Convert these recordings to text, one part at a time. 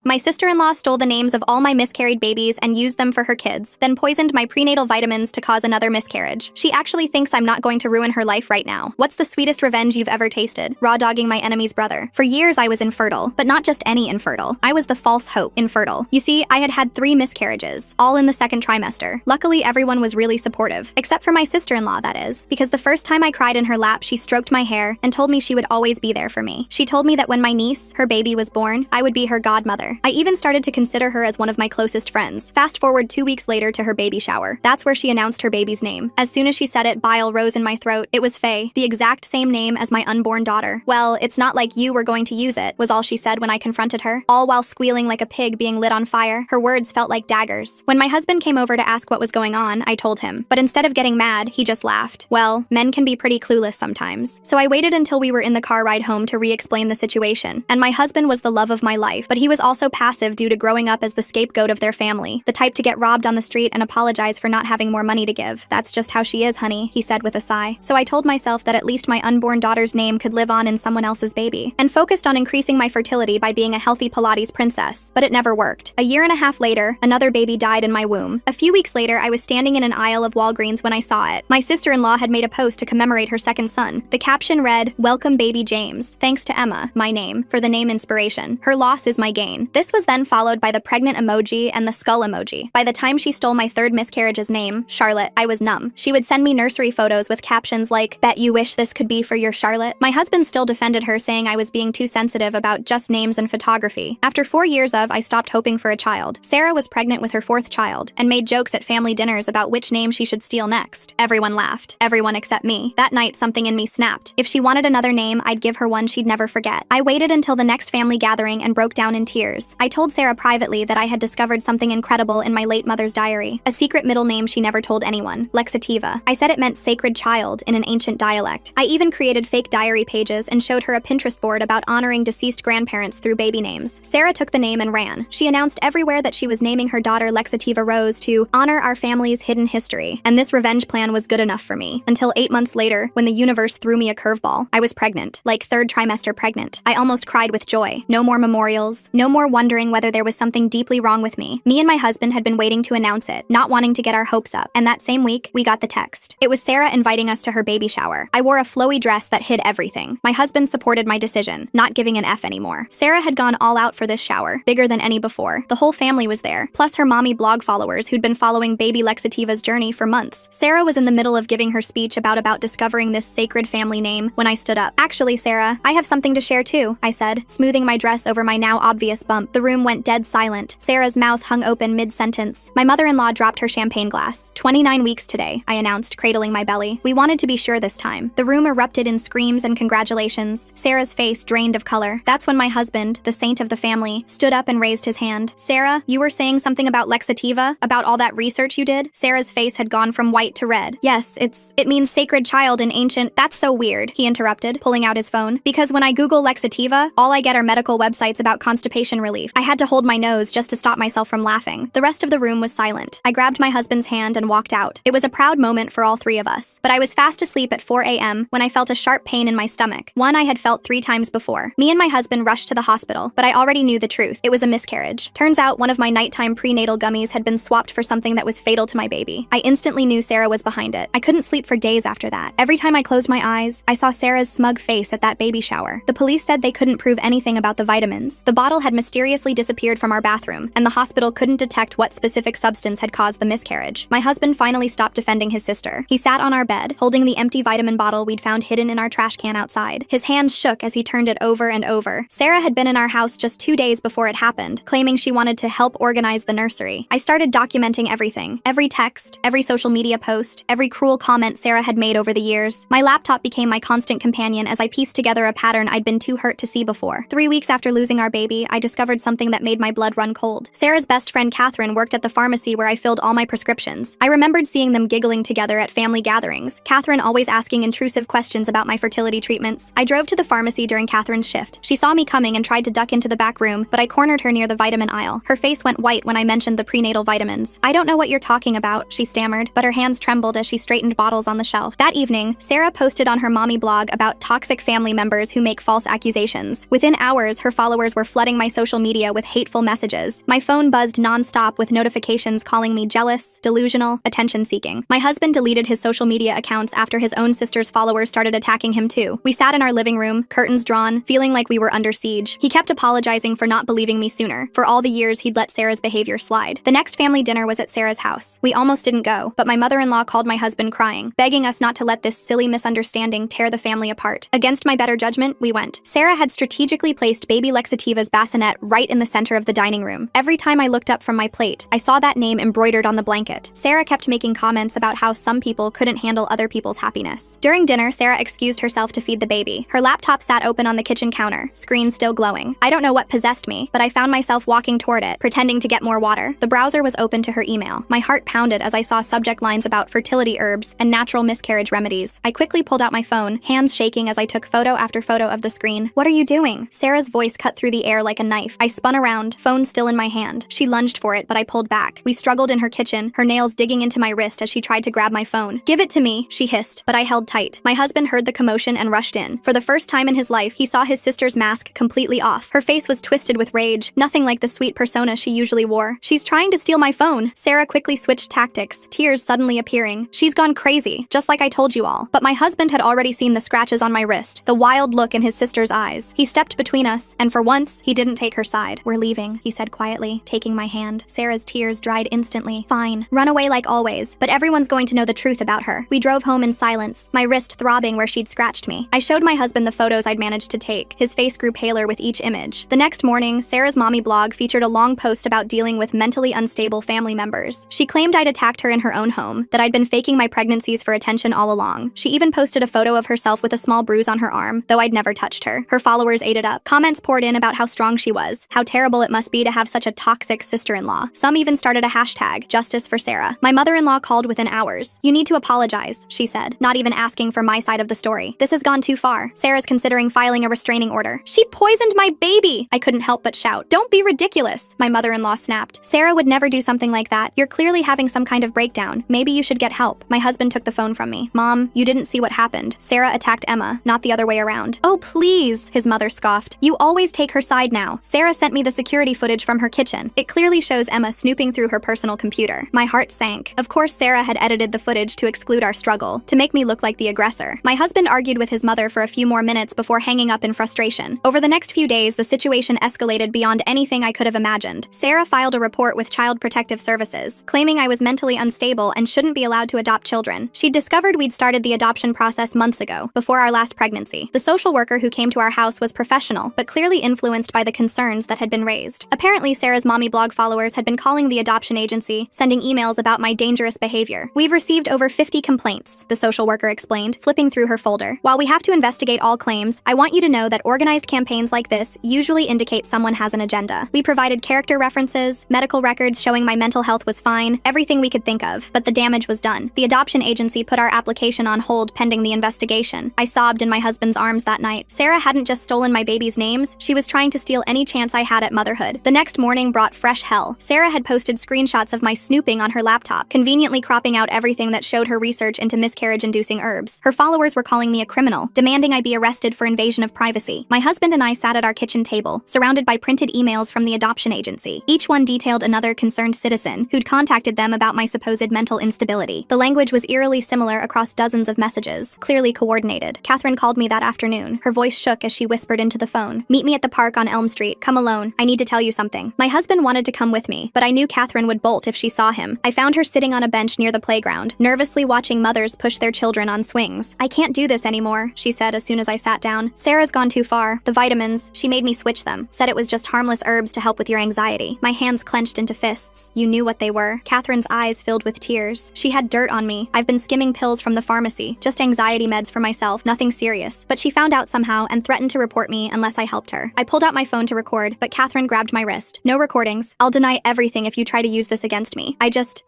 My sister-in-law stole the names of all my miscarried babies and used them for her kids, then poisoned my prenatal vitamins to cause another miscarriage. She actually thinks I'm not going to ruin her life right now. What's the sweetest revenge you've ever tasted? Raw dogging my enemy's brother. For years, I was infertile, but not just any infertile. I was the false hope infertile. You see, I had 3 miscarriages, all in the second trimester. Luckily, everyone was really supportive, except for my sister-in-law, that is, because the first time I cried in her lap, she stroked my hair and told me she would always be there for me. She told me that when my niece, her baby, was born, I would be her godmother. I even started to consider her as one of my closest friends. Fast forward 2 weeks later to her baby shower. That's where she announced her baby's name. As soon as she said it, bile rose in my throat. It was Faye, the exact same name as my unborn daughter. Well, it's not like you were going to use it, was all she said when I confronted her, all while squealing like a pig being lit on fire. Her words felt like daggers. When my husband came over to ask what was going on, I told him. But instead of getting mad, he just laughed. Well, men can be pretty clueless sometimes. So I waited until we were in the car ride home to re-explain the situation. And my husband was the love of my life, but he was also passive due to growing up as the scapegoat of their family, the type to get robbed on the street and apologize for not having more money to give. That's just how she is, honey, he said with a sigh. So I told myself that at least my unborn daughter's name could live on in someone else's baby, and focused on increasing my fertility by being a healthy Pilates princess. But it never worked. A year and a half later, another baby died in my womb. A few weeks later, I was standing in an aisle of Walgreens when I saw it. My sister-in-law had made a post to commemorate her second son. The caption read, "Welcome baby James. Thanks to Emma, my name, for the name inspiration. Her loss is my gain." This was then followed by the pregnant emoji and the skull emoji. By the time she stole my third miscarriage's name, Charlotte, I was numb. She would send me nursery photos with captions like, "Bet you wish this could be for your Charlotte." My husband still defended her, saying I was being too sensitive about just names and photography. After 4 years I stopped hoping for a child. Sarah was pregnant with her 4th child and made jokes at family dinners about which name she should steal next. Everyone laughed. Everyone except me. That night, something in me snapped. If she wanted another name, I'd give her one she'd never forget. I waited until the next family gathering and broke down in tears. I told Sarah privately that I had discovered something incredible in my late mother's diary, a secret middle name she never told anyone, Lexativa. I said it meant sacred child in an ancient dialect. I even created fake diary pages and showed her a Pinterest board about honoring deceased grandparents through baby names. Sarah took the name and ran. She announced everywhere that she was naming her daughter Lexativa Rose to honor our family's hidden history, and this revenge plan was good enough for me. Until 8 months later, when the universe threw me a curveball. I was pregnant, like 3rd trimester pregnant. I almost cried with joy. No more memorials, no more wondering whether there was something deeply wrong with me. Me and my husband had been waiting to announce it, not wanting to get our hopes up, and that same week, we got the text. It was Sarah inviting us to her baby shower. I wore a flowy dress that hid everything. My husband supported my decision, not giving an F anymore. Sarah had gone all out for this shower, bigger than any before. The whole family was there, plus her mommy blog followers who'd been following baby Lexativa's journey for months. Sarah was in the middle of giving her speech about discovering this sacred family name when I stood up. "Actually, Sarah, I have something to share too," I said, smoothing my dress over my now obvious bump. The room went dead silent. Sarah's mouth hung open mid-sentence. My mother-in-law dropped her champagne glass. 29 weeks today, I announced, cradling my belly. We wanted to be sure this time. The room erupted in screams and congratulations. Sarah's face drained of color. That's when my husband, the saint of the family, stood up and raised his hand. "Sarah, you were saying something about Lexativa? About all that research you did?" Sarah's face had gone from white to red. "Yes, it means sacred child in ancient—" "That's so weird," he interrupted, pulling out his phone. "Because when I Google Lexativa, all I get are medical websites about constipation relief." I had to hold my nose just to stop myself from laughing. The rest of the room was silent. I grabbed my husband's hand and walked out. It was a proud moment for all 3 of us. But I was fast asleep at 4 a.m. when I felt a sharp pain in my stomach, one I had felt 3 times before. Me and my husband rushed to the hospital, but I already knew the truth. It was a miscarriage. Turns out one of my nighttime prenatal gummies had been swapped for something that was fatal to my baby. I instantly knew Sarah was behind it. I couldn't sleep for days after that. Every time I closed my eyes, I saw Sarah's smug face at that baby shower. The police said they couldn't prove anything about the vitamins. The bottle had mysteriously disappeared from our bathroom, and the hospital couldn't detect what specific substance had caused the miscarriage. My husband finally stopped defending his sister. He sat on our bed, holding the empty vitamin bottle we'd found hidden in our trash can outside. His hands shook as he turned it over and over. Sarah had been in our house just 2 days before it happened, claiming she wanted to help organize the nursery. I started documenting everything. Every text, every social media post, every cruel comment Sarah had made over the years. My laptop became my constant companion as I pieced together a pattern I'd been too hurt to see before. 3 weeks after losing our baby, I discovered something that made my blood run cold. Sarah's best friend Catherine worked at the pharmacy where I filled all my prescriptions. I remembered seeing them giggling together at family gatherings, Catherine always asking intrusive questions about my fertility treatments. I drove to the pharmacy during Catherine's shift. She saw me coming and tried to duck into the back room, but I cornered her near the vitamin aisle. Her face went white when I mentioned the prenatal vitamins. "I don't know what you're talking about," she stammered, but her hands trembled as she straightened bottles on the shelf. That evening, Sarah posted on her mommy blog about toxic family members who make false accusations. Within hours, her followers were flooding my social social media with hateful messages. My phone buzzed nonstop with notifications calling me jealous, delusional, attention-seeking. My husband deleted his social media accounts after his own sister's followers started attacking him too. We sat in our living room, curtains drawn, feeling like we were under siege. He kept apologizing for not believing me sooner, for all the years he'd let Sarah's behavior slide. The next family dinner was at Sarah's house. We almost didn't go, but my mother-in-law called my husband crying, begging us not to let this silly misunderstanding tear the family apart. Against my better judgment, we went. Sarah had strategically placed baby Lexativa's bassinet right in the center of the dining room. Every time I looked up from my plate, I saw that name embroidered on the blanket. Sarah kept making comments about how some people couldn't handle other people's happiness. During dinner, Sarah excused herself to feed the baby. Her laptop sat open on the kitchen counter, screen still glowing. I don't know what possessed me, but I found myself walking toward it, pretending to get more water. The browser was open to her email. My heart pounded as I saw subject lines about fertility herbs and natural miscarriage remedies. I quickly pulled out my phone, hands shaking as I took photo after photo of the screen. "What are you doing?" Sarah's voice cut through the air like a knife. I spun around, phone still in my hand. She lunged for it, but I pulled back. We struggled in her kitchen, her nails digging into my wrist as she tried to grab my phone. "Give it to me," she hissed, but I held tight. My husband heard the commotion and rushed in. For the first time in his life, he saw his sister's mask completely off. Her face was twisted with rage, nothing like the sweet persona she usually wore. "She's trying to steal my phone." Sarah quickly switched tactics, tears suddenly appearing. "She's gone crazy, just like I told you all." But my husband had already seen the scratches on my wrist, the wild look in his sister's eyes. He stepped between us, and for once, he didn't take her side. "We're leaving," he said quietly, taking my hand. Sarah's tears dried instantly. "Fine. Run away like always, but everyone's going to know the truth about her." We drove home in silence, my wrist throbbing where she'd scratched me. I showed my husband the photos I'd managed to take. His face grew paler with each image. The next morning, Sarah's mommy blog featured a long post about dealing with mentally unstable family members. She claimed I'd attacked her in her own home, that I'd been faking my pregnancies for attention all along. She even posted a photo of herself with a small bruise on her arm, though I'd never touched her. Her followers ate it up. Comments poured in about how strong she was, how terrible it must be to have such a toxic sister-in-law. Some even started a hashtag, Justice for Sarah. My mother-in-law called within hours. "You need to apologize," she said, not even asking for my side of the story. "This has gone too far. Sarah's considering filing a restraining order." "She poisoned my baby!" I couldn't help but shout. "Don't be ridiculous," my mother-in-law snapped. "Sarah would never do something like that. You're clearly having some kind of breakdown. Maybe you should get help." My husband took the phone from me. "Mom, you didn't see what happened. Sarah attacked Emma, not the other way around." "Oh, please," his mother scoffed. "You always take her side now. Sarah sent me the security footage from her kitchen. It clearly shows Emma snooping through her personal computer." My heart sank. Of course, Sarah had edited the footage to exclude our struggle, to make me look like the aggressor. My husband argued with his mother for a few more minutes before hanging up in frustration. Over the next few days, the situation escalated beyond anything I could have imagined. Sarah filed a report with Child Protective Services, claiming I was mentally unstable and shouldn't be allowed to adopt children. She'd discovered we'd started the adoption process months ago, before our last pregnancy. The social worker who came to our house was professional, but clearly influenced by the concerns that had been raised. Apparently, Sarah's mommy blog followers had been calling the adoption agency, sending emails about my dangerous behavior. "We've received over 50 complaints," the social worker explained, flipping through her folder. "While we have to investigate all claims, I want you to know that organized campaigns like this usually indicate someone has an agenda. We provided character references, medical records showing my mental health was fine, everything we could think of, but the damage was done. The adoption agency put our application on hold pending the investigation." I sobbed in my husband's arms that night. Sarah hadn't just stolen my baby's names, she was trying to steal any chance I had at motherhood. The next morning brought fresh hell. Sarah had posted screenshots of my snooping on her laptop, conveniently cropping out everything that showed her research into miscarriage-inducing herbs. Her followers were calling me a criminal, demanding I be arrested for invasion of privacy. My husband and I sat at our kitchen table, surrounded by printed emails from the adoption agency. Each one detailed another concerned citizen who'd contacted them about my supposed mental instability. The language was eerily similar across dozens of messages, clearly coordinated. Catherine called me that afternoon. Her voice shook as she whispered into the phone. "Meet me at the park on Elm Street. Come alone. I need to tell you something." My husband wanted to come with me, but I knew Catherine would bolt if she saw him. I found her sitting on a bench near the playground, nervously watching mothers push their children on swings. "I can't do this anymore," she said as soon as I sat down. "Sarah's gone too far. The vitamins, she made me switch them. Said it was just harmless herbs to help with your anxiety." My hands clenched into fists. "You knew what they were." Catherine's eyes filled with tears. "She had dirt on me. I've been skimming pills from the pharmacy, just anxiety meds for myself, nothing serious. But she found out somehow and threatened to report me unless I helped her." I pulled out my phone to record, but Catherine grabbed my wrist. "No recordings. I'll deny everything if you try to use this against me.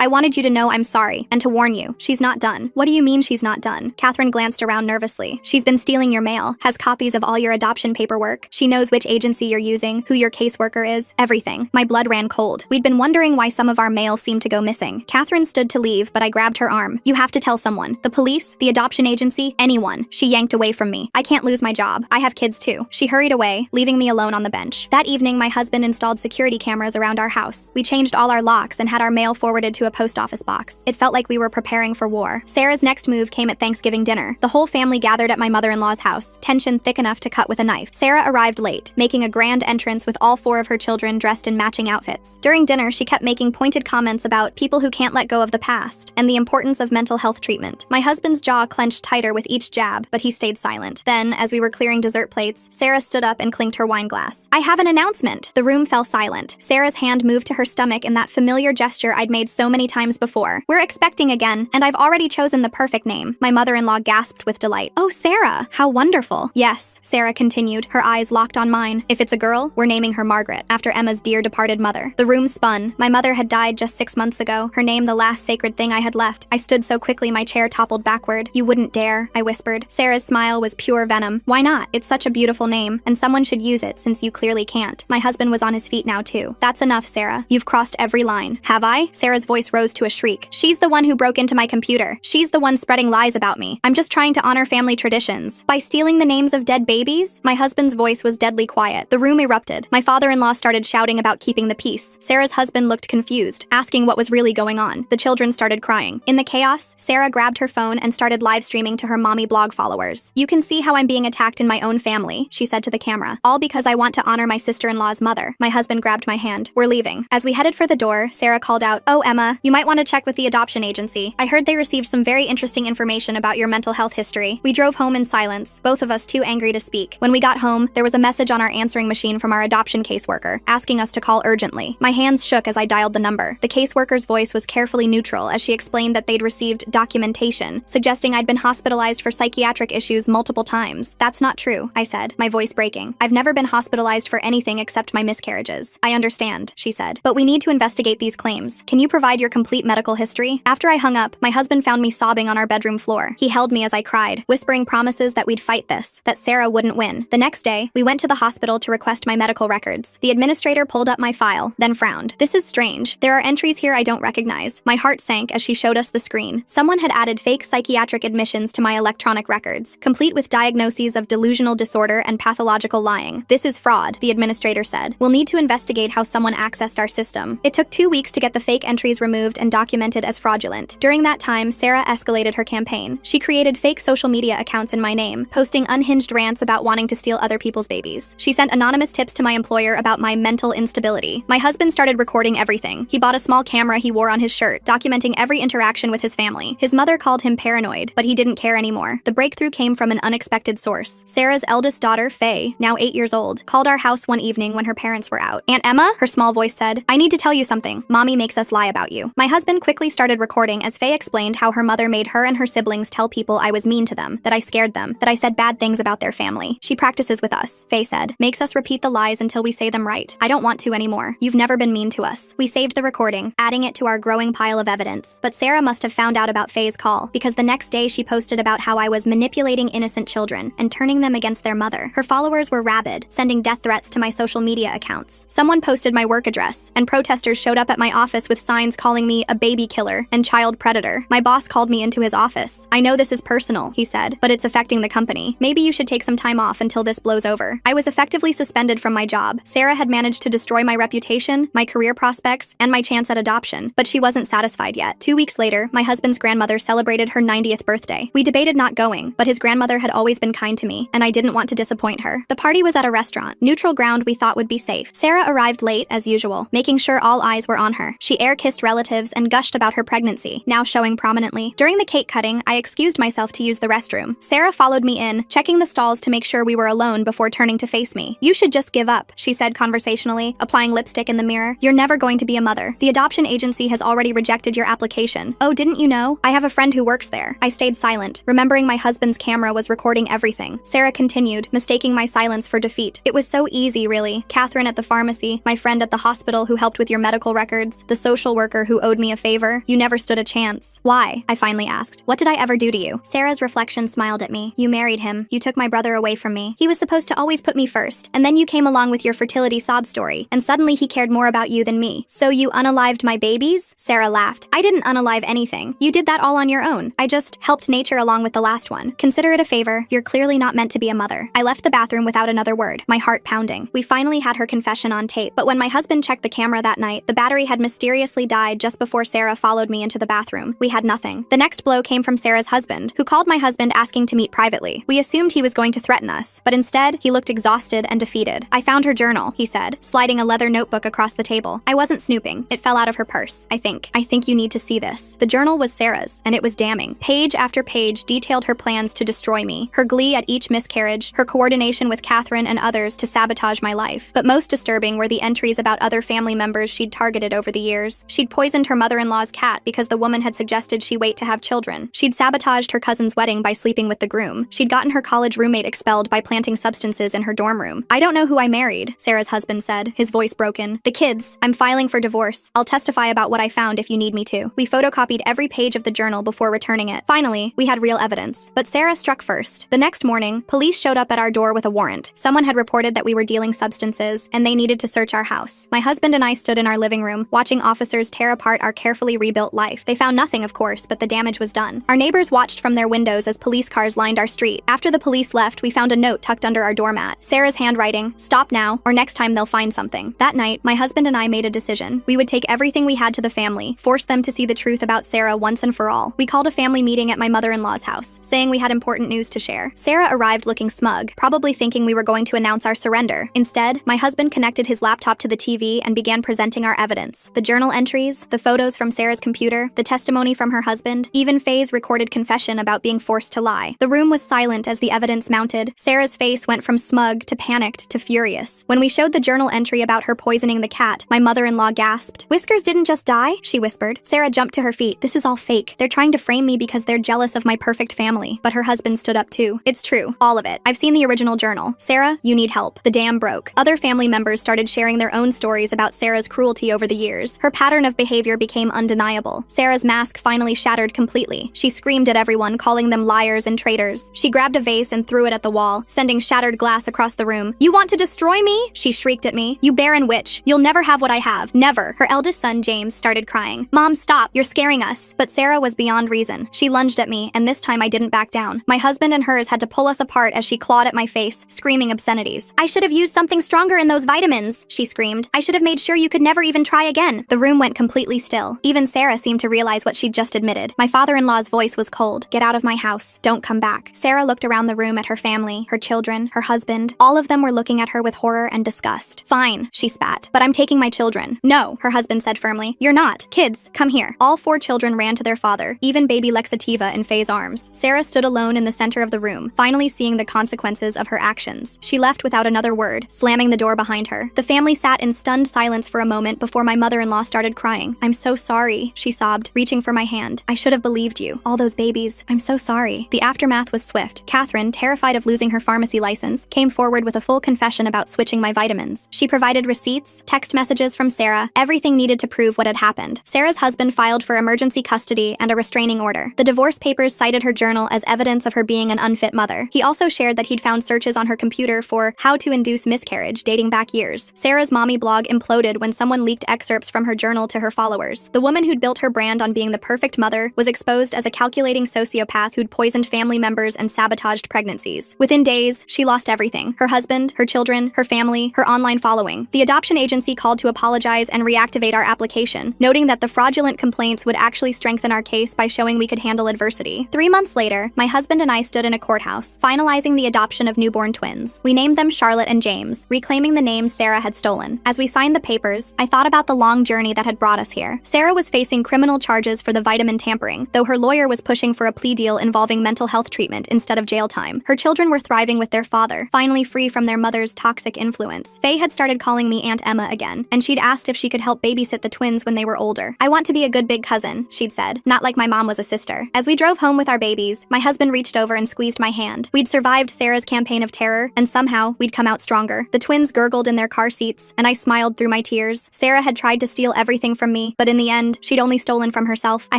I wanted you to know I'm sorry, and to warn you, she's not done." "What do you mean she's not done?" Catherine glanced around nervously. "She's been stealing your mail, has copies of all your adoption paperwork. She knows which agency you're using, who your caseworker is, everything." My blood ran cold. We'd been wondering why some of our mail seemed to go missing. Catherine stood to leave, but I grabbed her arm. "You have to tell someone. The police, the adoption agency, anyone." She yanked away from me. "I can't lose my job. I have kids too." She hurried away, leaving me alone on the bench. That evening, my husband installed security cameras around our house. We changed all our locks and had our mail forwarded to a post office box. It felt like we were preparing for war. Sarah's next move came at Thanksgiving dinner. The whole family gathered at my mother-in-law's house, tension thick enough to cut with a knife. Sarah arrived late, making a grand entrance with all 4 of her children dressed in matching outfits. During dinner, she kept making pointed comments about people who can't let go of the past and the importance of mental health treatment. My husband's jaw clenched tighter with each jab, but he stayed silent. Then, as we were clearing dessert plates, Sarah stood up and clinked her wine glass. "I have an announcement." The room fell silent. Sarah's hand moved to her stomach in that familiar gesture I'd made so many times before. "We're expecting again, and I've already chosen the perfect name." My mother-in-law gasped with delight. "Oh, Sarah, how wonderful." "Yes," Sarah continued, her eyes locked on mine. "If it's a girl, we're naming her Margaret, after Emma's dear departed mother." The room spun. My mother had died just 6 months ago, her name the last sacred thing I had left. I stood so quickly my chair toppled backward. "You wouldn't dare," I whispered. Sarah's smile was pure venom. "Why not? It's such a beautiful name, and someone should use it since you clearly can't." My husband was on his feet now too. "That's enough, Sarah. You've crossed every line." "Have I?" Sarah's voice rose to a shriek. "She's the one who broke into my computer. She's the one spreading lies about me. I'm just trying to honor family traditions. By stealing the names of dead babies?" My husband's voice was deadly quiet. The room erupted. My father-in-law started shouting about keeping the peace. Sarah's husband looked confused, asking what was really going on. The children started crying. In the chaos, Sarah grabbed her phone and started live streaming to her mommy blog followers. "You can see how I'm being attacked in my own family," she said to the camera. "All because I want to honor my sister-in-law's mother." My husband grabbed my hand. "We're leaving." As we headed for the door, Sarah called out, "Oh, Emma, you might want to check with the adoption agency. I heard they received some very interesting information about your mental health history." We drove home in silence, both of us too angry to speak. When we got home, there was a message on our answering machine from our adoption caseworker, asking us to call urgently. My hands shook as I dialed the number. The caseworker's voice was carefully neutral as she explained that they'd received documentation, suggesting I'd been hospitalized for psychiatric issues multiple times. "That's not true," I said, my voice breaking. "I've never been hospitalized for anything except my miscarriages." "I understand," she said, "but we need to investigate these claims. Can you provide your complete medical history?" After I hung up, my husband found me sobbing on our bedroom floor. He held me as I cried, whispering promises that we'd fight this, that Sarah wouldn't win. The next day, we went to the hospital to request my medical records. The administrator pulled up my file, then frowned. "This is strange. There are entries here I don't recognize." My heart sank as she showed us the screen. Someone had added fake psychiatric admissions to my electronic records, complete with diagnoses of delusional disorder and pathological lying. "This is fraud," the administrator said. "We'll need to investigate how someone accessed our system." It took 2 weeks to get the fake entries removed and documented as fraudulent. During that time, Sarah escalated her campaign. She created fake social media accounts in my name, posting unhinged rants about wanting to steal other people's babies. She sent anonymous tips to my employer about my mental instability. My husband started recording everything. He bought a small camera he wore on his shirt, documenting every interaction with his family. His mother called him paranoid, but he didn't care anymore. The breakthrough came from an unexpected source. Sarah's eldest daughter, Faye, now 8 years old, called our house one evening when her parents were out. "Aunt Emma," her small voice said, "I need to tell you something. Mommy makes us lie about you." My husband quickly started recording as Faye explained how her mother made her and her siblings tell people I was mean to them, that I scared them, that I said bad things about their family. "She practices with us," Faye said, "makes us repeat the lies until we say them right. I don't want to anymore. You've never been mean to us." We saved the recording, adding it to our growing pile of evidence. But Sarah must have found out about Faye's call, because the next day she posted about how I was manipulating innocent children and turning them against their mother. Her followers were rabid, sending death threats to my social media accounts. Someone posted my work address, and protesters showed up at my office with signs calling me a baby killer and child predator. My boss called me into his office. "I know this is personal," he said, "but it's affecting the company. Maybe you should take some time off until this blows over." I was effectively suspended from my job. Sarah had managed to destroy my reputation, my career prospects, and my chance at adoption, but she wasn't satisfied yet. 2 weeks later, my husband's grandmother celebrated her 90th birthday. We debated not going, but his grandmother had always been kind to me, and I didn't want to disappoint her. The party was at a restaurant, neutral ground we thought would be safe. Sarah arrived late, as usual, making sure all eyes were on her. She air-kissed relatives and gushed about her pregnancy, now showing prominently. During the cake cutting, I excused myself to use the restroom. Sarah followed me in, checking the stalls to make sure we were alone before turning to face me. "You should just give up," she said conversationally, applying lipstick in the mirror. "You're never going to be a mother. The adoption agency has already rejected your application." "Oh, didn't you know? I have a friend who works there." I stayed silent, remembering my husband's camera was recording everything. Sarah continued, mistaking my silence for defeat. "It was so easy, really. Catherine at the pharmacy, my friend at the hospital who helped with your medical records, the social worker who owed me a favor. You never stood a chance." "Why?" I finally asked. "What did I ever do to you?" Sarah's reflection smiled at me. "You married him. You took my brother away from me. He was supposed to always put me first, and then you came along with your fertility sob story, and suddenly he cared more about you than me. So you unalived my babies?" Sarah laughed. "I didn't unalive anything. You did that all on your own. I just helped nature along with the last one. Consider it a favor. You're clearly not meant to be a mother." I left the bathroom without another word, my heart pounding. everything. We finally had her confession on tape, but when my husband checked the camera that night, the battery had mysteriously died just before Sarah followed me into the bathroom. We had nothing. The next blow came from Sarah's husband, who called my husband asking to meet privately. We assumed he was going to threaten us, but instead, he looked exhausted and defeated. "I found her journal," he said, sliding a leather notebook across the table. "I wasn't snooping. It fell out of her purse, I think. I think you need to see this." The journal was Sarah's, and it was damning. Page after page detailed her plans to destroy me, her glee at each miscarriage, her coordination with Catherine and others to sabotage my life. But most disturbing were the entries about other family members she'd targeted over the years. She'd poisoned her mother-in-law's cat because the woman had suggested she wait to have children. She'd sabotaged her cousin's wedding by sleeping with the groom. She'd gotten her college roommate expelled by planting substances in her dorm room. "I don't know who I married," Sarah's husband said, his voice broken. "The kids. I'm filing for divorce. I'll testify about what I found if you need me to." We photocopied every page of the journal before returning it. Finally, we had real evidence. But Sarah struck first. The next morning, police showed up at our door with a warrant. Someone had reported that we were dealing substances, and they needed to search our house. My husband and I stood in our living room, watching officers tear apart our carefully rebuilt life. They found nothing, of course, but the damage was done. Our neighbors watched from their windows as police cars lined our street. After the police left, we found a note tucked under our doormat. Sarah's handwriting: "Stop now, or next time they'll find something." That night, my husband and I made a decision. We would take everything we had to the family, force them to see the truth about Sarah once and for all. We called a family meeting at my mother-in-law's house, saying we had important news to share. Sarah arrived looking smug, probably thinking we were going to announce our surrender. Instead, my husband connected his laptop to the TV and began presenting our evidence. The journal entries, the photos from Sarah's computer, the testimony from her husband, even Faye's recorded confession about being forced to lie. The room was silent as the evidence mounted. Sarah's face went from smug to panicked to furious. When we showed the journal entry about her poisoning the cat, my mother-in-law gasped. "Whiskers didn't just die," she whispered. Sarah jumped to her feet. "This is all fake. They're trying to frame me because they're jealous of my perfect family." But her husband stood up too. "It's true. All of it. I've seen the original journal. Sarah, you need help." The dam broke. Other family members started sharing their own stories about Sarah's cruelty over the years. Her pattern of behavior became undeniable. Sarah's mask finally shattered completely. She screamed at everyone, calling them liars and traitors. She grabbed a vase and threw it at the wall, sending shattered glass across the room. "You want to destroy me?" she shrieked at me. "You barren witch. You'll never have what I have. Never." Her eldest son, James, started crying. "Mom, stop. You're scaring us." But Sarah was beyond reason. She lunged at me, and this time I didn't back down. My husband and hers had to pull us apart as she clawed at my face, screaming obscenities. "I should have used something stronger in those vitamins," she screamed. "I should have made sure you could never even try again." The room went completely still. Even Sarah seemed to realize what she'd just admitted. My father-in-law's voice was cold. "Get out of my house. Don't come back." Sarah looked around the room at her family, her children, her husband. All of them were looking at her with horror and disgust. "Fine," she spat, "but I'm taking my children." "No," her husband said firmly. "You're not. Kids, come here." All 4 children ran to their father, even baby Lexativa in Faye's arms. Sarah stood alone in the center of the room, finally seeing the consequences of her actions. She left without another word, slamming the door behind her. The family sat in stunned silence for a moment before my mother-in-law started crying. "I'm so sorry," she sobbed, reaching for my hand. "I should have believed you. All those babies. I'm so sorry." The aftermath was swift. Catherine, terrified of losing her pharmacy license, came forward with a full confession about switching my vitamins. She provided receipts, text messages from Sarah, everything needed to prove what had happened. Sarah's husband filed for emergency custody and a restraining order. The divorce papers cited her journal as evidence of her being an unfit mother. He also shared that he'd found searches on her computer for how to induce miscarriage dating back years. Sarah's mommy blog imploded when someone leaked excerpts from her journal to her followers. The woman who'd built her brand on being the perfect mother was exposed as a calculating sociopath who'd poisoned family members and sabotaged pregnancies. Within days, she lost everything: her husband, her children, her family, her online following. The adoption agency called to apologize and reactivate our application, noting that the fraudulent complaints would actually strengthen our case by showing we could handle adversity. 3 months later, my husband and I stood in a courthouse, finalizing the adoption of newborn twins. We named them Charlotte and James, reclaiming the names Sarah had stolen. As we signed the papers, I thought about the long journey that had brought us here. Sarah was facing criminal charges for the vitamin tampering, though her lawyer was pushing for a plea deal involving mental health treatment instead of jail time. Her children were thriving with their father, finally free from their mother's toxic influence. Faye had started calling me Aunt Emma again, and she'd asked if she could help babysit the twins when they were older. "I want to be a good big cousin," she'd said, "not like my mom was a sister." As we drove home with our babies, my husband reached over and squeezed my hand. We'd survived Sarah's campaign of terror, and somehow we'd come out stronger. The twins gurgled in their car seats, and I smiled through my tears. Sarah had tried to steal everything from me, but in the end, she'd only stolen from herself. I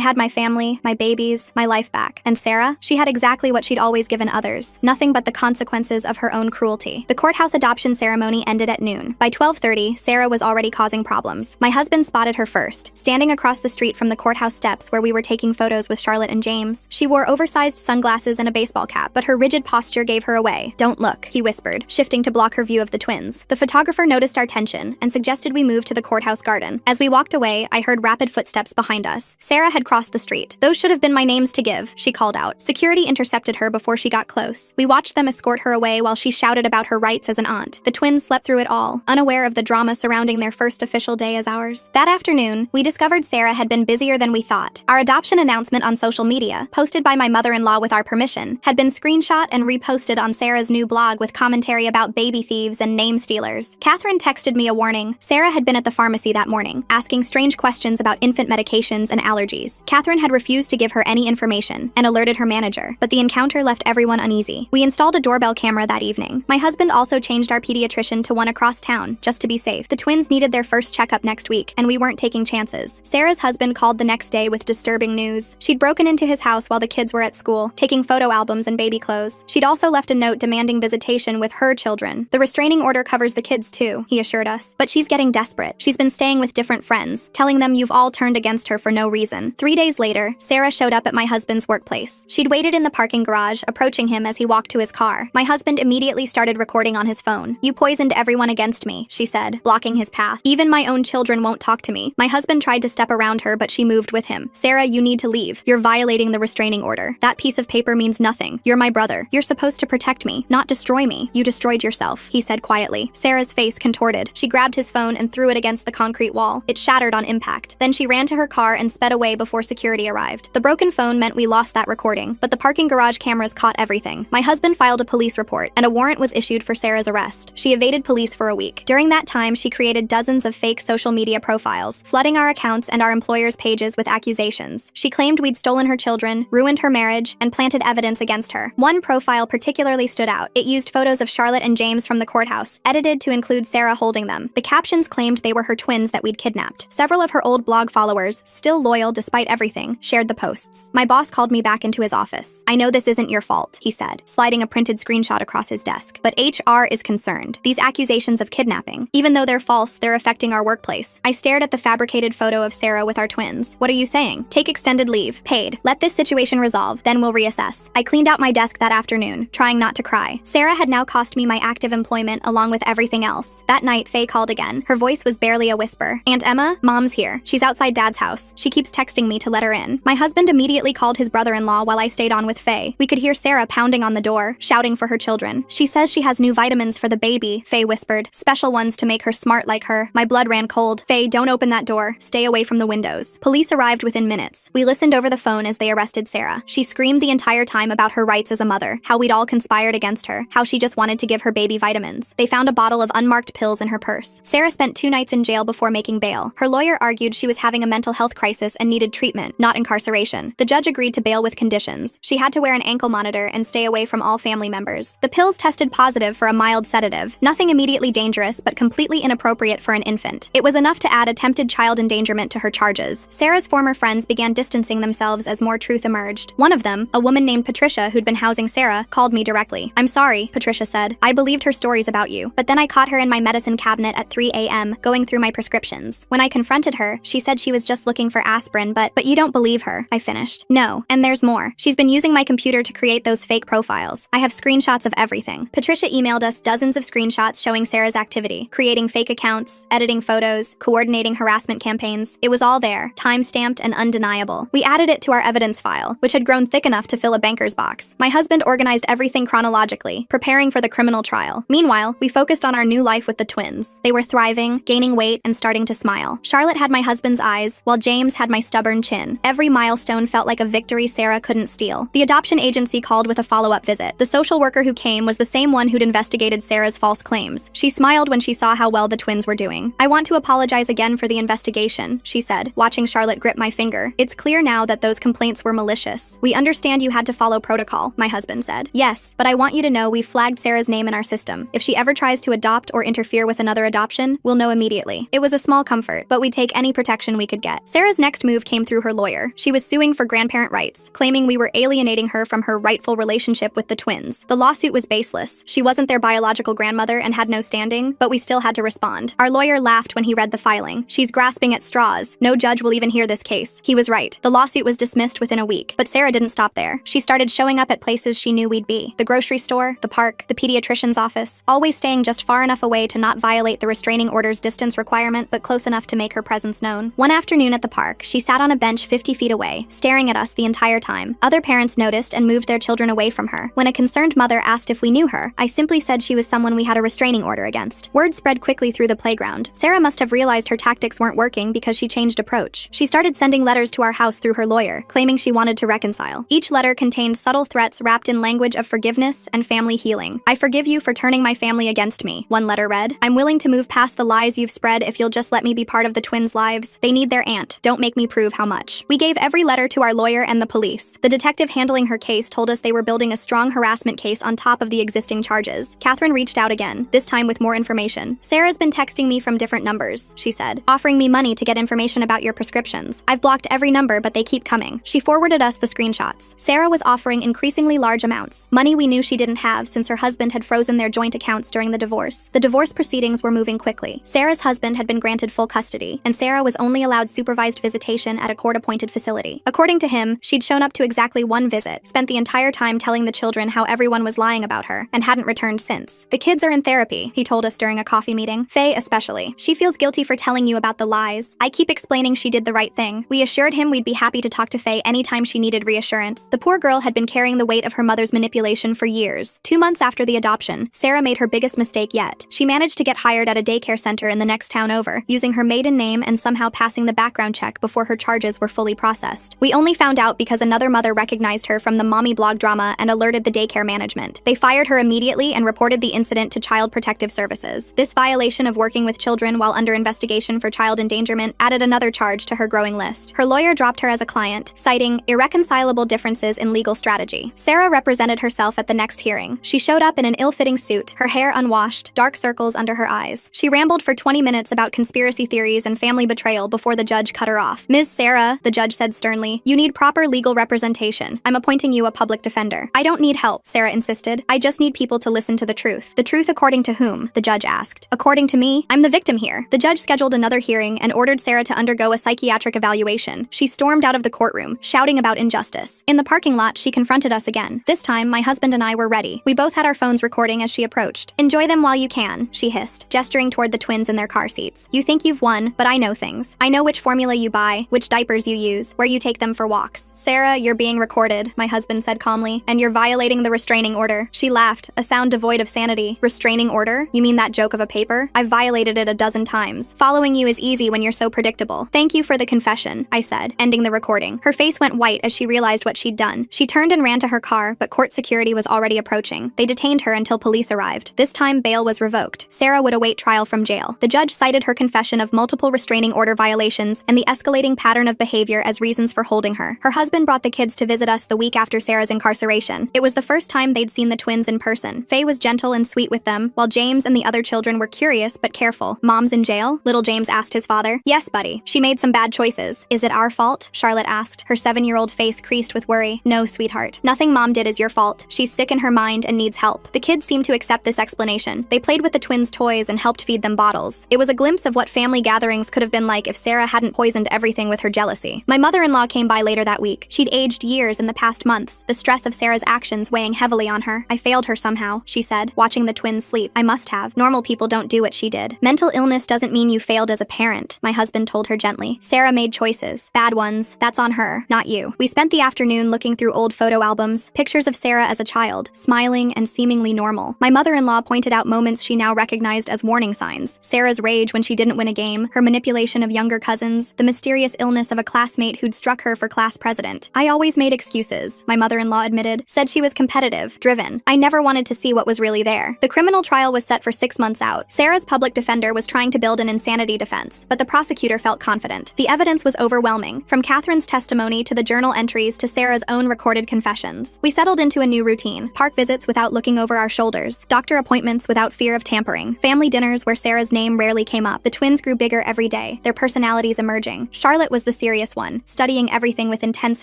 had my family, my babies, my life back. And Sarah? She had exactly what she'd always given others: nothing but the consequences of her own cruelty. The courthouse adoption ceremony ended at noon. By 12:30, Sarah was already causing problems. My husband spotted her first, standing across the street from the courthouse steps where we were taking photos with Charlotte and James. She wore oversized sunglasses and a baseball cap, but her rigid posture gave her away. "Don't look," he whispered, shifting to block her view view of the twins. The photographer noticed our tension and suggested we move to the courthouse garden. As we walked away, I heard rapid footsteps behind us. Sarah had crossed the street. "Those should have been my names to give," she called out. Security intercepted her before she got close. We watched them escort her away while she shouted about her rights as an aunt. The twins slept through it all, unaware of the drama surrounding their first official day as ours. That afternoon, we discovered Sarah had been busier than we thought. Our adoption announcement on social media, posted by my mother-in-law with our permission, had been screenshot and reposted on Sarah's new blog with commentary about baby thieves and name stealers. Catherine texted me a warning. Sarah had been at the pharmacy that morning, asking strange questions about infant medications and allergies. Catherine had refused to give her any information and alerted her manager, but the encounter left everyone uneasy. We installed a doorbell camera that evening. My husband also changed our pediatrician to one across town, just to be safe. The twins needed their first checkup next week, and we weren't taking chances. Sarah's husband called the next day with disturbing news. She'd broken into his house while the kids were at school, taking photo albums and baby clothes. She'd also left a note demanding visitation with her children. "The restraining order covers the kids too," he assured us. "But she's getting desperate. She's been staying with different friends, telling them you've all turned against her for no reason." 3 days later, Sarah showed up at my husband's workplace. She'd waited in the parking garage, approaching him as he walked to his car. My husband immediately started recording on his phone. "You poisoned everyone against me," she said, blocking his path. "Even my own children won't talk to me." My husband tried to step around her, but she moved with him. "Sarah, you need to leave. You're violating the restraining order. That piece of paper means nothing. You're my brother. You're supposed to protect me, not destroy me. You destroyed yourself," he said quietly. Sarah's face contorted. She grabbed his phone and threw it against the concrete wall. It shattered on impact. Then she ran to her car and sped away before security arrived. The broken phone meant we lost that recording, but the parking garage cameras caught everything. My husband filed a police report, and a warrant was issued for Sarah's arrest. She evaded police for a week. During that time, she created dozens of fake social media profiles, flooding our accounts and our employers' pages with accusations. She claimed we'd stolen her children, ruined her marriage, and planted evidence against her. One profile particularly stood out. It used photos of Charlotte and James from the courthouse, edited to include Sarah holding them. The captions claimed they were her twins that we'd kidnapped. Several of her old blog followers, still loyal despite everything, shared the posts. My boss called me back into his office. "I know this isn't your fault," he said, sliding a printed screenshot across his desk. "But HR is concerned. These accusations of kidnapping, even though they're false, they're affecting our workplace." I stared at the fabricated photo of Sarah with our twins. "What are you saying? Take extended leave. Paid. Let this situation resolve, then we'll reassess." I cleaned out my desk that afternoon, trying not to cry. Sarah had now cost me my active employment along with everything else. That night, Faye called again. Her voice was barely a whisper. "Aunt Emma, Mom's here. She's outside Dad's house. She keeps texting me to let her in." My husband immediately called his brother-in-law while I stayed on with Faye. We could hear Sarah pounding on the door, shouting for her children. "She says she has new vitamins for the baby," Faye whispered. "Special ones to make her smart like her." My blood ran cold. "Faye, don't open that door. Stay away from the windows." Police arrived within minutes. We listened over the phone as they arrested Sarah. She screamed the entire time about her rights as a mother, how we'd all conspired against her, how she just wanted to give her baby vitamins. They found a bottle of unmarked pills in her purse. Sarah spent 2 nights in jail before making bail. Her lawyer argued she was having a mental health crisis and needed treatment, not incarceration. The judge agreed to bail with conditions. She had to wear an ankle monitor and stay away from all family members. The pills tested positive for a mild sedative, nothing immediately dangerous but completely inappropriate for an infant. It was enough to add attempted child endangerment to her charges. Sarah's former friends began distancing themselves as more truth emerged. One of them, a woman named Patricia who'd been housing Sarah, called me directly. "I'm sorry," Patricia said. "I believed her stories about you, but then I caught her in my medicine cabinet at 3 a.m. going through my prescriptions. When I confronted her, she said she was just looking for aspirin, but you don't believe her," I finished. "No, and there's more. She's been using my computer to create those fake profiles. I have screenshots of everything." Patricia emailed us dozens of screenshots showing Sarah's activity, creating fake accounts, editing photos, coordinating harassment campaigns. It was all there, time-stamped and undeniable. We added it to our evidence file, which had grown thick enough to fill a banker's box. My husband organized everything chronologically, preparing for the criminal trial. Meanwhile, we focused on our new life with the twins. They were thriving, gaining weight, and starting to smile. Charlotte had my husband's eyes, while James had my stubborn chin. Every milestone felt like a victory Sarah couldn't steal. The adoption agency called with a follow-up visit. The social worker who came was the same one who'd investigated Sarah's false claims. She smiled when she saw how well the twins were doing. "I want to apologize again for the investigation," she said, watching Charlotte grip my finger. "It's clear now that those complaints were malicious. We understand you had to follow protocol," my husband said. "Yes, but I want you to know we've flagged Sarah's name in our system. If she ever tries to adopt or interfere with another adoption, we'll know immediately." It was a small comfort, but we'd take any protection we could get. Sarah's next move came through her lawyer. She was suing for grandparent rights, claiming we were alienating her from her rightful relationship with the twins. The lawsuit was baseless. She wasn't their biological grandmother and had no standing, but we still had to respond. Our lawyer laughed when he read the filing. "She's grasping at straws. No judge will even hear this case." He was right. The lawsuit was dismissed within a week, but Sarah didn't stop there. She started showing up at places she knew we'd be: the grocery store, the park, the pediatrician's office. close, always staying just far enough away to not violate the restraining order's distance requirement, but close enough to make her presence known. One afternoon at the park, she sat on a bench 50 feet away, staring at us the entire time. Other parents noticed and moved their children away from her. When a concerned mother asked if we knew her, I simply said she was someone we had a restraining order against. Word spread quickly through the playground. Sarah must have realized her tactics weren't working because she changed approach. She started sending letters to our house through her lawyer, claiming she wanted to reconcile. Each letter contained subtle threats wrapped in language of forgiveness and family healing. "I forgive you for turning my family against me," one letter read. "I'm willing to move past the lies you've spread if you'll just let me be part of the twins' lives. They need their aunt. Don't make me prove how much." We gave every letter to our lawyer and the police. The detective handling her case told us they were building a strong harassment case on top of the existing charges. Catherine reached out again, this time with more information. "Sarah's been texting me from different numbers," she said, "offering me money to get information about your prescriptions. I've blocked every number, but they keep coming." She forwarded us the screenshots. Sarah was offering increasingly large amounts, money we knew she didn't have since her husband had frozen their joint accounts during the divorce. The divorce proceedings were moving quickly. Sarah's husband had been granted full custody, and Sarah was only allowed supervised visitation at a court-appointed facility. According to him, she'd shown up to exactly one visit, spent the entire time telling the children how everyone was lying about her, and hadn't returned since. "The kids are in therapy," he told us during a coffee meeting. "Faye especially. She feels guilty for telling you about the lies. I keep explaining she did the right thing." We assured him we'd be happy to talk to Faye anytime she needed reassurance. The poor girl had been carrying the weight of her mother's manipulation for years. 2 months after the adoption, Sarah made her biggest mistake yet. She managed to get hired at a daycare center in the next town over, using her maiden name and somehow passing the background check before her charges were fully processed. We only found out because another mother recognized her from the mommy blog drama and alerted the daycare management. They fired her immediately and reported the incident to Child Protective Services. This violation of working with children while under investigation for child endangerment added another charge to her growing list. Her lawyer dropped her as a client, citing irreconcilable differences in legal strategy. Sarah represented herself at the next hearing. She showed up in an ill-fitting suit, her hair unwashed, dark circles under her eyes. She rambled for 20 minutes about conspiracy theories and family betrayal before the judge cut her off. "Ms. Sarah," the judge said sternly, "you need proper legal representation. I'm appointing you a public defender." "I don't need help," Sarah insisted. "I just need people to listen to the truth." "The truth according to whom?" the judge asked. "According to me. I'm the victim here." The judge scheduled another hearing and ordered Sarah to undergo a psychiatric evaluation. She stormed out of the courtroom, shouting about injustice. In the parking lot, she confronted us again. This time, my husband and I were ready. We both had our phones recording as she approached. "Enjoy them while you can," she hissed, gesturing toward the twins in their car seats. "You think you've won, but I know things. I know which formula you buy, which diapers you use, where you take them for walks." "Sarah, you're being recorded," my husband said calmly, "and you're violating the restraining order." She laughed, a sound devoid of sanity. "Restraining order? You mean that joke of a paper? I've violated it a dozen times. Following you is easy when you're so predictable." "Thank you for the confession," I said, ending the recording. Her face went white as she realized what she'd done. She turned and ran to her car, but court security was already approaching. They detained her until police arrived. This time, bail was revoked. Sarah would await trial from jail. The judge cited her confession of multiple restraining order violations and the escalating pattern of behavior as reasons for holding her. Her husband brought the kids to visit us the week after Sarah's incarceration. It was the first time they'd seen the twins in person. Faye was gentle and sweet with them, while James and the other children were curious but careful. "Mom's in jail?" little James asked his father. "Yes, buddy. She made some bad choices." "Is it our fault?" Charlotte asked, her 7-year-old face creased with worry. "No, sweetheart. Nothing Mom did is your fault. She's sick in her mind and needs help." The kids seemed to accept this explanation. They played with the twins' toys and helped feed them bottles. It was a glimpse of what family gatherings could have been like if Sarah hadn't poisoned everything with her jealousy. My mother-in-law came by later that week. She'd aged years in the past months, the stress of Sarah's actions weighing heavily on her. "I failed her somehow," she said, watching the twins sleep. "I must have. Normal people don't do what she did." "Mental illness doesn't mean you failed as a parent," my husband told her gently. "Sarah made choices. Bad ones. That's on her, not you." We spent the afternoon looking through old photo albums, pictures of Sarah as a child, smiling and seemingly normal. My mother-in-law pointed out moments she now recognized as warning signs. Sarah's rage when she didn't win a game, her manipulation of younger cousins, the mysterious illness of a classmate who'd struck her for class president. "I always made excuses," my mother-in-law admitted. "Said she was competitive, driven. I never wanted to see what was really there." The criminal trial was set for 6 months out. Sarah's public defender was trying to build an insanity defense, but the prosecutor felt confident. The evidence was overwhelming, from Catherine's testimony to the journal entries to Sarah's own recorded confessions. We settled into a new routine: park visits without looking over our shoulders, doctor appointments without fear of tampering, family dinners where Sarah's name rarely came up. The twins grew bigger every day, their personalities emerging. Charlotte was the serious one, studying everything with intense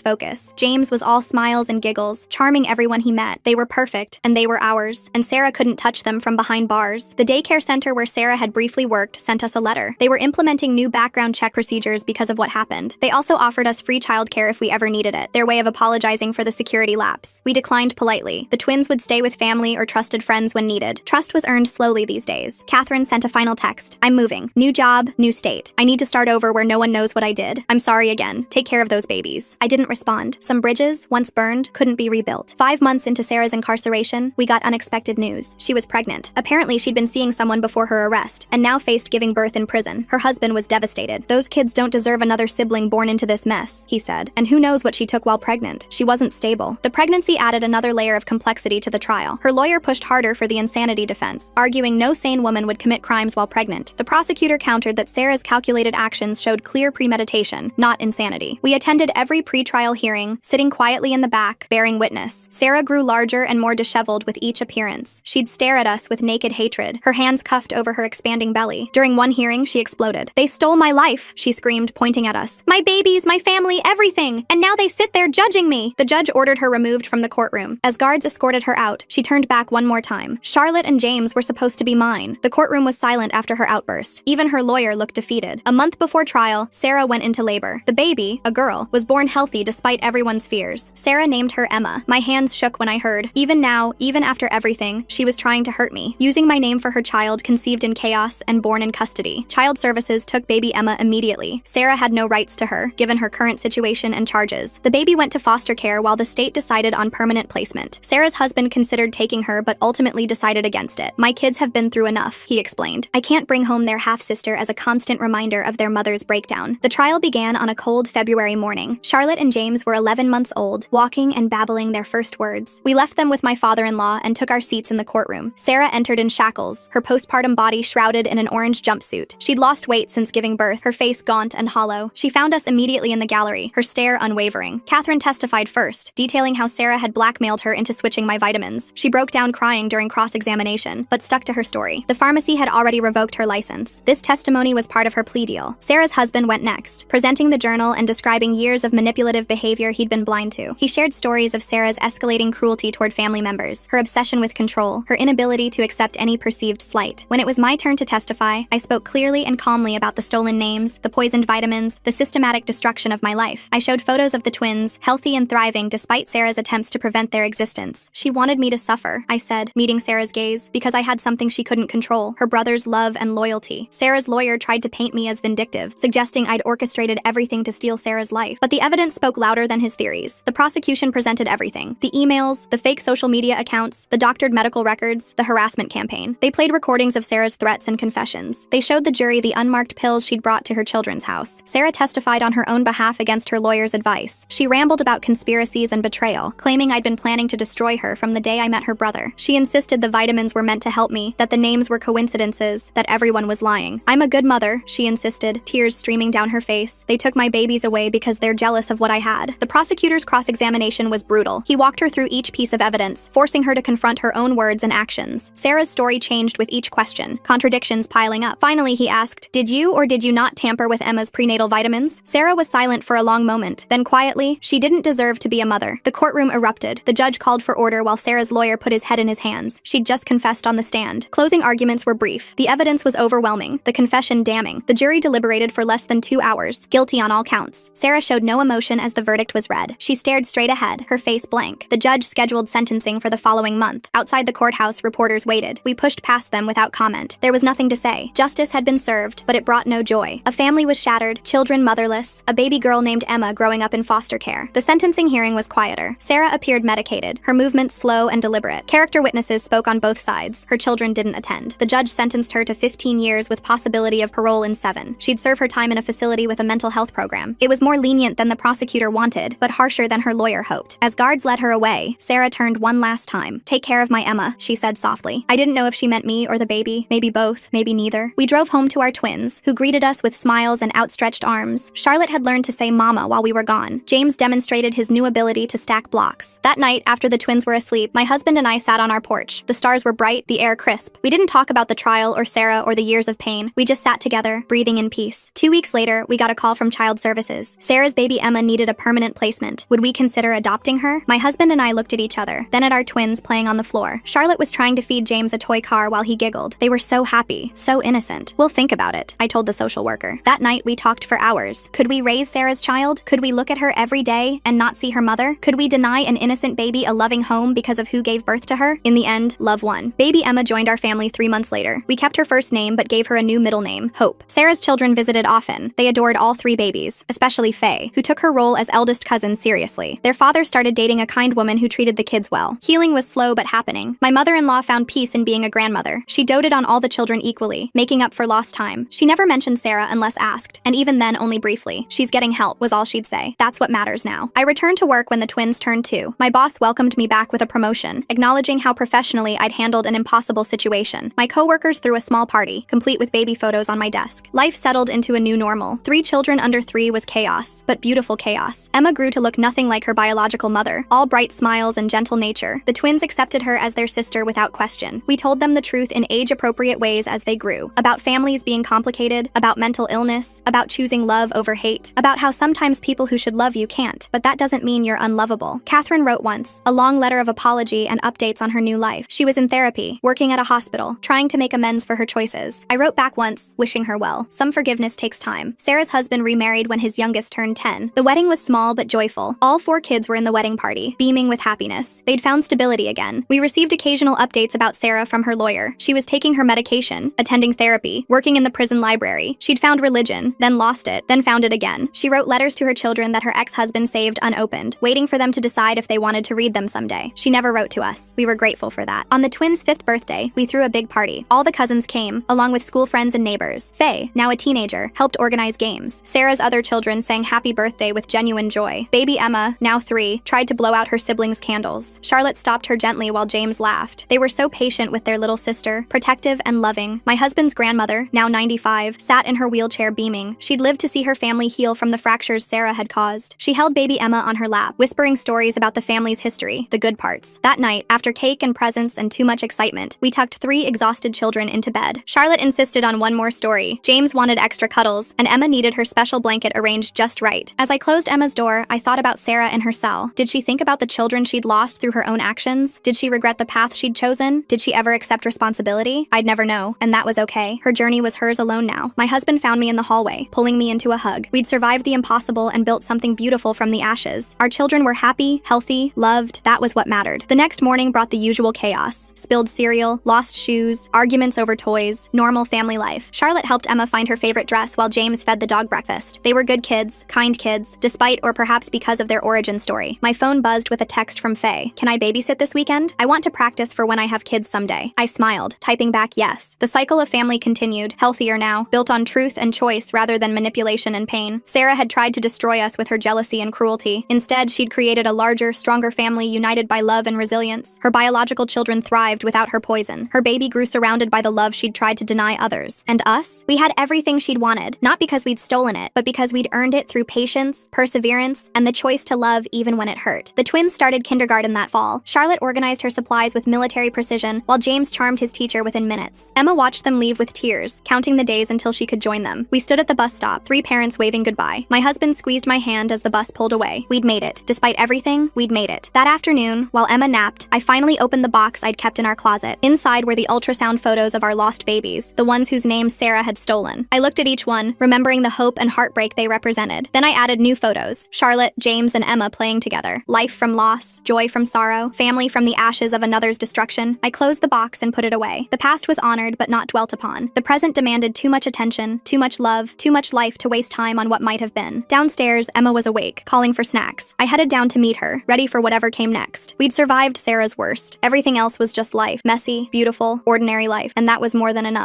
focus. James was all smiles and giggles, charming everyone he met. They were perfect, and they were ours, and Sarah couldn't touch them from behind bars. The daycare center where Sarah had briefly worked sent us a letter. They were implementing new background check procedures because of what happened. They also offered us free childcare if we ever needed it, their way of apologizing for the security lapse. We declined politely. The twins would stay with family or trusted friends when when needed. Trust was earned slowly these days. Catherine sent a final text. I'm moving. New job, new state. I need to start over where no one knows what I did. I'm sorry again. Take care of those babies. I didn't respond. Some bridges, once burned, couldn't be rebuilt. 5 months into Sarah's incarceration, we got unexpected news. She was pregnant. Apparently, she'd been seeing someone before her arrest, and now faced giving birth in prison. Her husband was devastated. Those kids don't deserve another sibling born into this mess, he said. And who knows what she took while pregnant? She wasn't stable. The pregnancy added another layer of complexity to the trial. Her lawyer pushed harder for the insanity defense, arguing no sane woman would commit crimes while pregnant. The prosecutor countered that Sarah's calculated actions showed clear premeditation, not insanity. We attended every pre-trial hearing, sitting quietly in the back, bearing witness. Sarah grew larger and more disheveled with each appearance. She'd stare at us with naked hatred, her hands cuffed over her expanding belly. During one hearing, she exploded. "They stole my life," she screamed, pointing at us. "My babies, my family, everything! And now they sit there judging me!" The judge ordered her removed from the courtroom. As guards escorted her out, she turned back one more time. "Charlotte and James were supposed to be mine." The courtroom was silent after her outburst. Even her lawyer looked defeated. A month before trial, Sarah went into labor. The baby, a girl, was born healthy despite everyone's fears. Sarah named her Emma. My hands shook when I heard. Even now, even after everything, she was trying to hurt me, using my name for her child conceived in chaos and born in custody. Child Services took baby Emma immediately. Sarah had no rights to her, given her current situation and charges. The baby went to foster care while the state decided on permanent placement. Sarah's husband considered taking her but ultimately decided against it. "My kids have been through enough," he explained. "I can't bring home their half-sister as a constant reminder of their mother's breakdown." The trial began on a cold February morning. Charlotte and James were 11 months old, walking and babbling their first words. We left them with my father-in-law and took our seats in the courtroom. Sarah entered in shackles, her postpartum body shrouded in an orange jumpsuit. She'd lost weight since giving birth, her face gaunt and hollow. She found us immediately in the gallery, her stare unwavering. Catherine testified first, detailing how Sarah had blackmailed her into switching my vitamins. She broke down crying during cross-examination, but stuck to her story. The pharmacy had already revoked her license. This testimony was part of her plea deal. Sarah's husband went next, presenting the journal and describing years of manipulative behavior he'd been blind to. He shared stories of Sarah's escalating cruelty toward family members, her obsession with control, her inability to accept any perceived slight. When it was my turn to testify, I spoke clearly and calmly about the stolen names, the poisoned vitamins, the systematic destruction of my life. I showed photos of the twins, healthy and thriving despite Sarah's attempts to prevent their existence. She wanted me to suffer, I said, meeting Sarah's gaze, because I had something she couldn't control, her brother's love and loyalty. Sarah's lawyer tried to paint me as vindictive, suggesting I'd orchestrated everything to steal Sarah's life. But the evidence spoke louder than his theories. The prosecution presented everything: the emails, the fake social media accounts, the doctored medical records, the harassment campaign. They played recordings of Sarah's threats and confessions. They showed the jury the unmarked pills she'd brought to her children's house. Sarah testified on her own behalf against her lawyer's advice. She rambled about conspiracies and betrayal, claiming I'd been planning to destroy her from the day I met her brother. She insisted the vitamins were meant to help me, that the names were coincidences, that everyone was lying. "I'm a good mother," she insisted, tears streaming down her face. "They took my babies away because they're jealous of what I had." The prosecutor's cross-examination was brutal. He walked her through each piece of evidence, forcing her to confront her own words and actions. Sarah's story changed with each question, contradictions piling up. Finally, he asked, "Did you or did you not tamper with Emma's prenatal vitamins?" Sarah was silent for a long moment. Then quietly, "She didn't deserve to be a mother." The courtroom erupted. The judge called for order while Sarah's lawyer put his head in his hands. She'd just confessed on the stand. Closing arguments were brief. The evidence was overwhelming, the confession damning. The jury deliberated for less than 2 hours, guilty on all counts. Sarah showed no emotion as the verdict was read. She stared straight ahead, her face blank. The judge scheduled sentencing for the following month. Outside the courthouse, reporters waited. We pushed past them without comment. There was nothing to say. Justice had been served, but it brought no joy. A family was shattered, children motherless, a baby girl named Emma growing up in foster care. The sentencing hearing was quieter. Sarah appeared medicated, her movements slow and deliberate. Character witnesses spoke on both sides. Her children didn't attend. The judge sentenced her to 15 years with possibility of parole in 7. She'd serve her time in a facility with a mental health program. It was more lenient than the prosecutor wanted, but harsher than her lawyer hoped. As guards led her away, Sarah turned one last time. "Take care of my Emma," she said softly. I didn't know if she meant me or the baby, maybe both, maybe neither. We drove home to our twins, who greeted us with smiles and outstretched arms. Charlotte had learned to say mama while we were gone. James demonstrated his new ability to stack blocks. That night, after the twins were asleep, my husband and I sat on our porch. The stars were bright, the air crisp. We didn't talk about the trial or Sarah or the years of pain. We just sat together, breathing in peace. 2 weeks later, we got a call from Child Services. Sarah's baby Emma needed a permanent placement. Would we consider adopting her? My husband and I looked at each other, then at our twins playing on the floor. Charlotte was trying to feed James a toy car while he giggled. They were so happy, so innocent. "We'll think about it," I told the social worker. That night, we talked for hours. Could we raise Sarah's child? Could we look at her every day and not see her mother? Could we deny an innocent baby a loving home because of who gave birth to her? In the end, end. Love one. Baby Emma joined our family 3 months later. We kept her first name but gave her a new middle name, Hope. Sarah's children visited often. They adored all 3 babies, especially Faye, who took her role as eldest cousin seriously. Their father started dating a kind woman who treated the kids well. Healing was slow but happening. My mother-in-law found peace in being a grandmother. She doted on all the children equally, making up for lost time. She never mentioned Sarah unless asked, and even then only briefly. She's getting help, was all she'd say. That's what matters now. I returned to work when the twins turned 2. My boss welcomed me back with a promotion, acknowledging how professionally I'd handled an impossible situation. My coworkers threw a small party, complete with baby photos on my desk. Life settled into a new normal. 3 children under 3 was chaos, but beautiful chaos. Emma grew to look nothing like her biological mother, all bright smiles and gentle nature. The twins accepted her as their sister without question. We told them the truth in age-appropriate ways as they grew, about families being complicated, about mental illness, about choosing love over hate, about how sometimes people who should love you can't, but that doesn't mean you're unlovable. Catherine wrote once, a long letter of apology and updates on her new life. She was in therapy, working at a hospital, trying to make amends for her choices. I wrote back once, wishing her well. Some forgiveness takes time. Sarah's husband remarried when his youngest turned 10. The wedding was small but joyful. All 4 kids were in the wedding party, beaming with happiness. They'd found stability again. We received occasional updates about Sarah from her lawyer. She was taking her medication, attending therapy, working in the prison library. She'd found religion, then lost it, then found it again. She wrote letters to her children that her ex-husband saved unopened, waiting for them to decide if they wanted to read them someday. She never wrote to us. We were grateful for that. On the twins' 5th birthday, we threw a big party. All the cousins came, along with school friends and neighbors. Faye, now a teenager, helped organize games. Sarah's other children sang happy birthday with genuine joy. Baby Emma, now 3, tried to blow out her siblings' candles. Charlotte stopped her gently while James laughed. They were so patient with their little sister, protective and loving. My husband's grandmother, now 95, sat in her wheelchair beaming. She'd lived to see her family heal from the fractures Sarah had caused. She held baby Emma on her lap, whispering stories about the family's history, the good parts. That night, after cake and presents and too much excitement, we tucked 3 exhausted children into bed. Charlotte insisted on one more story. James wanted extra cuddles, and Emma needed her special blanket arranged just right. As I closed Emma's door, I thought about Sarah in her cell. Did she think about the children she'd lost through her own actions? Did she regret the path she'd chosen? Did she ever accept responsibility? I'd never know, and that was okay. Her journey was hers alone now. My husband found me in the hallway, pulling me into a hug. We'd survived the impossible and built something beautiful from the ashes. Our children were happy, healthy, loved. That was what mattered. The next morning brought the usual chaos. Spilled cereal, lost shoes, arguments over toys, normal family life. Charlotte helped Emma find her favorite dress while James fed the dog breakfast. They were good kids, kind kids, despite or perhaps because of their origin story. My phone buzzed with a text from Faye. Can I babysit this weekend? I want to practice for when I have kids someday. I smiled, typing back yes. The cycle of family continued, healthier now, built on truth and choice rather than manipulation and pain. Sarah had tried to destroy us with her jealousy and cruelty. Instead, she'd created a larger, stronger family united by love and resilience. Her biological children thrived without her poison. Her baby grew surrounded by the love she'd tried to deny others. And us? We had everything she'd wanted, not because we'd stolen it, but because we'd earned it through patience, perseverance, and the choice to love even when it hurt. The twins started kindergarten that fall. Charlotte organized her supplies with military precision, while James charmed his teacher within minutes. Emma watched them leave with tears, counting the days until she could join them. We stood at the bus stop, 3 parents waving goodbye. My husband squeezed my hand as the bus pulled away. We'd made it. Despite everything, we'd made it. That afternoon, while Emma napped, I finally opened the box I'd kept in our closet. Inside were the ultrasound photos of our lost babies, the ones whose names Sarah had stolen. I looked at each one, remembering the hope and heartbreak they represented. Then I added new photos: Charlotte, James, and Emma playing together. Life from loss, joy from sorrow, family from the ashes of another's destruction. I closed the box and put it away. The past was honored but not dwelt upon. The present demanded too much attention, too much love, too much life to waste time on what might have been. Downstairs, Emma was awake, calling for snacks. I headed down to meet her, ready for whatever came next. We'd survived Sarah's worst. Everything else was just life. Messy, beautiful, ordinary life. And that was more than enough.